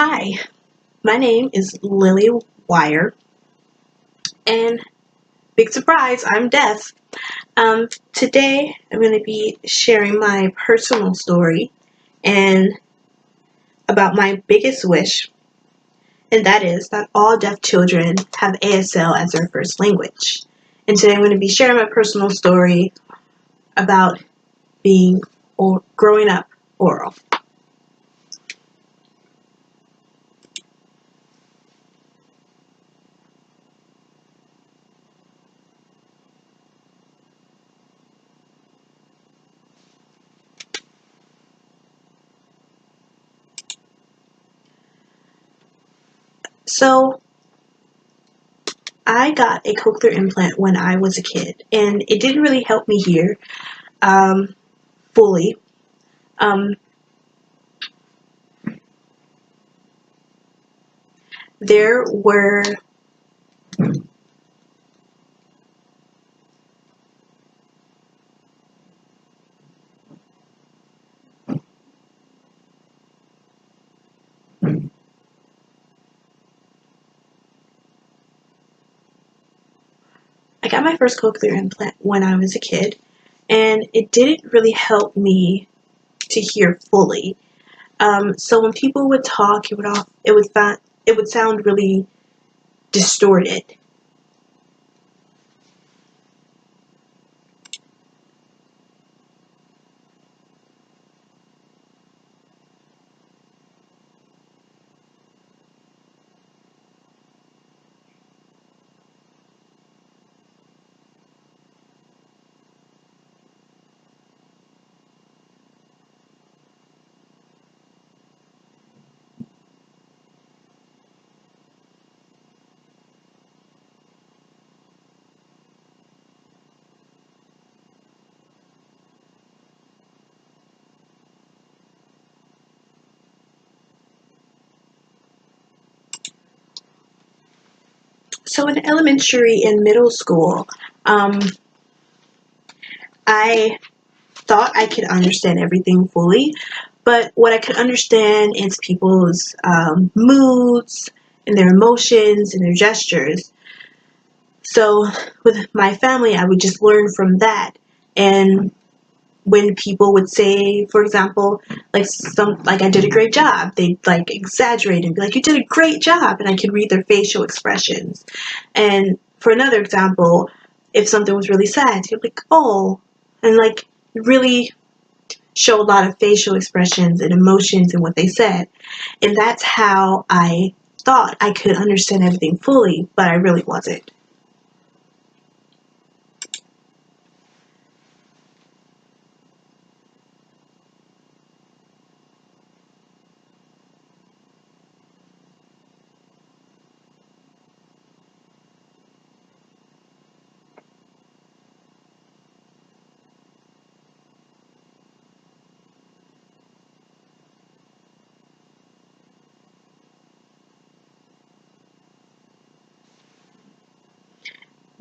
Hi, my name is Lily Wire, and big surprise, I'm deaf. Today, I'm going to be sharing my personal story and about my biggest wish, and that is that all deaf children have ASL as their first language. And today, I'm going to be sharing my personal story about being or growing up oral. So, I got a cochlear implant when I was a kid, and it didn't really help me hear fully. Um, there were I got my first cochlear implant when I was a kid, and it didn't really help me to hear fully. So when people would talk, it would sound really distorted. So in elementary and middle school, um, I thought I could understand everything fully, but what I could understand is people's moods and their emotions and their gestures. So with my family, I would just learn from that. And when people would say, for example, like I did a great job, they'd like exaggerate and be like, you did a great job, and I could read their facial expressions. And for another example, if something was really sad, you'd be like, oh, and like really show a lot of facial expressions and emotions in what they said. And that's how I thought I could understand everything fully, but I really wasn't.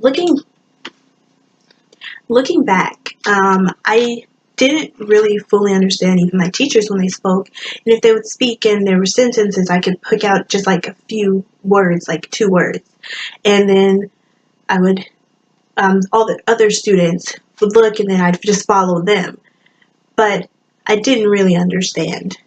Looking Looking back, I didn't really fully understand even my teachers when they spoke. And if they would speak and there were sentences, I could pick out just like a few words, like two words. And then I would, all the other students would look and then I'd just follow them. But I didn't really understand.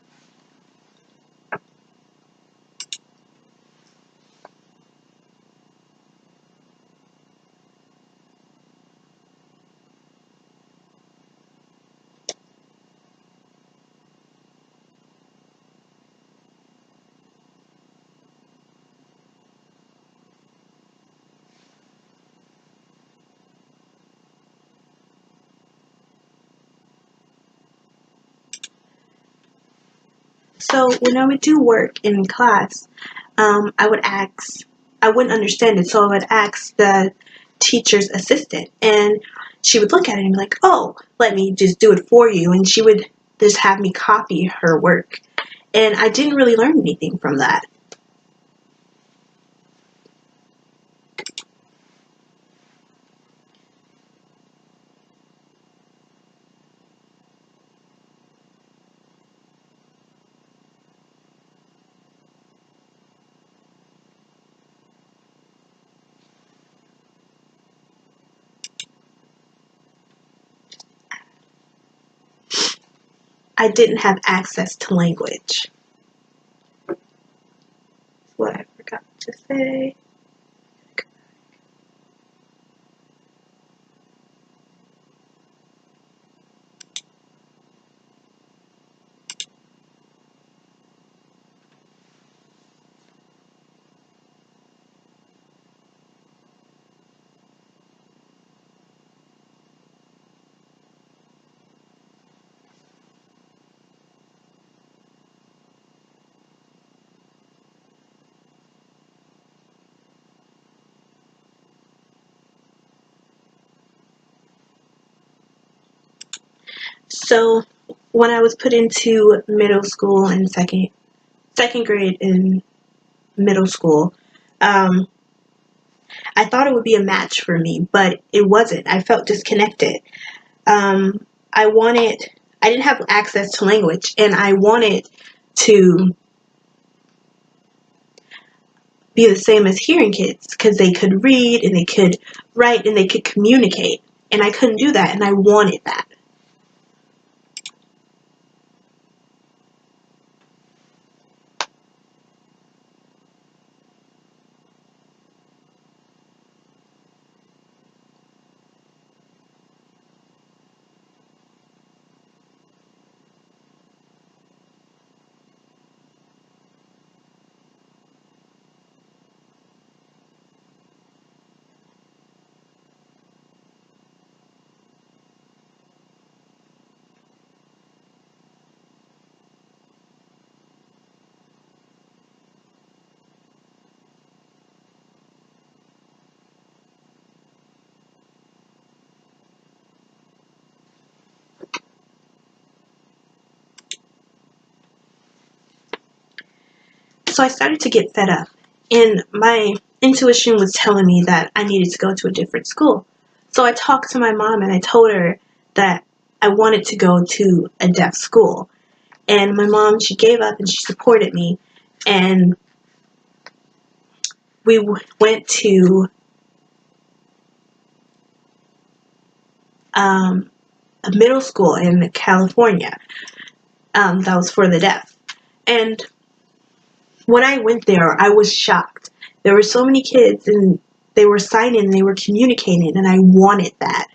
So when I would do work in class, I would ask, I wouldn't understand it, so I would ask the teacher's assistant, and she would look at it and be like, oh, let me just do it for you, and she would just have me copy her work, and I didn't really learn anything from that. I didn't have access to language. What I forgot to say. So when I was put into middle school and second grade in middle school, um, I thought it would be a match for me, but it wasn't. I felt disconnected. Um, I wanted, I didn't have access to language, and I wanted to be the same as hearing kids because they could read and they could write and they could communicate, and I couldn't do that, and I wanted that. So I started to get fed up, and my intuition was telling me that I needed to go to a different school. So I talked to my mom and I told her that I wanted to go to a deaf school. And my mom, she gave up and she supported me. And we went to a middle school in California that was for the deaf. And when I went there, I was shocked. There were so many kids, and they were signing and they were communicating, and I wanted that.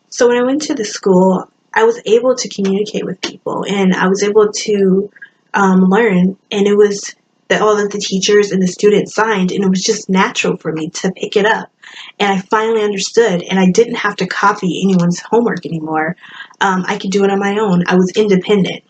So when I went to the school, I was able to communicate with people, and I was able to learn. And it was that all of the teachers and the students signed, and it was just natural for me to pick it up. And I finally understood, and I didn't have to copy anyone's homework anymore. I could do it on my own. I was independent.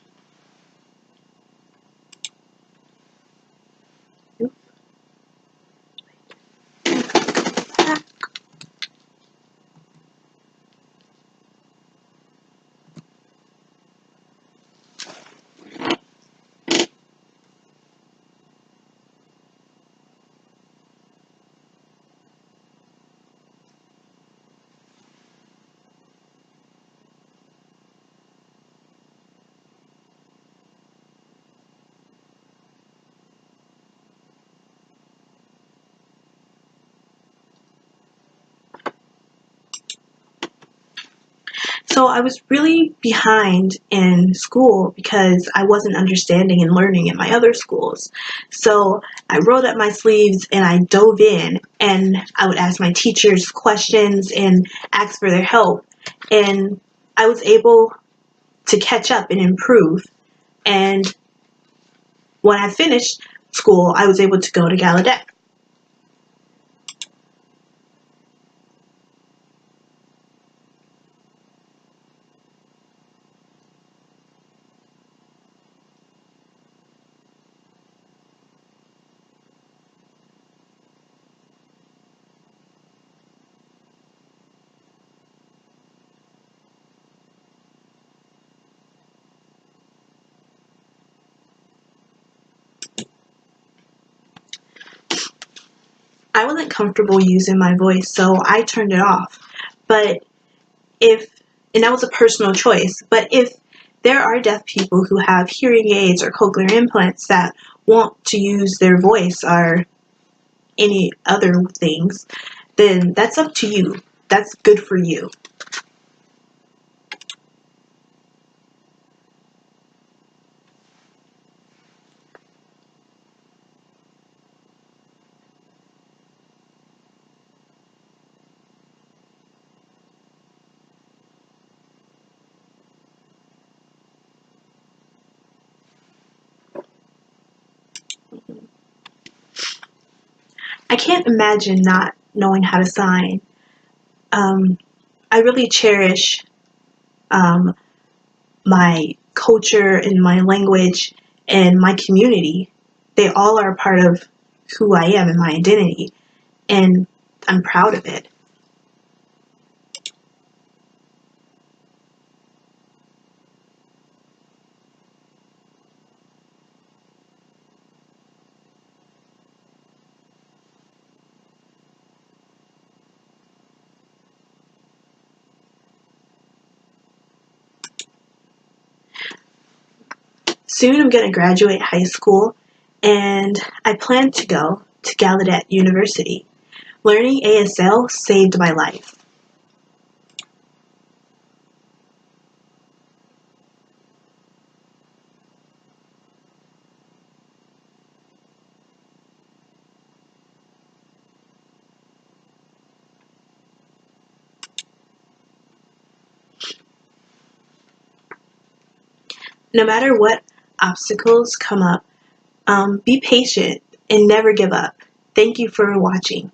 So I was really behind in school because I wasn't understanding and learning in my other schools. So I rolled up my sleeves and I dove in, and I would ask my teachers questions and ask for their help. And I was able to catch up and improve. And when I finished school, I was able to go to Gallaudet. I wasn't comfortable using my voice, so I turned it off. But and that was a personal choice, but if there are deaf people who have hearing aids or cochlear implants that want to use their voice or any other things, then that's up to you. That's good for you. I can't imagine not knowing how to sign. Um, I really cherish um, my culture and my language and my community. They all are part of who I am and my identity, and I'm proud of it. Soon I'm going to graduate high school, and I plan to go to Gallaudet University. Learning ASL saved my life. No matter what obstacles come up, be patient and never give up. Thank you for watching.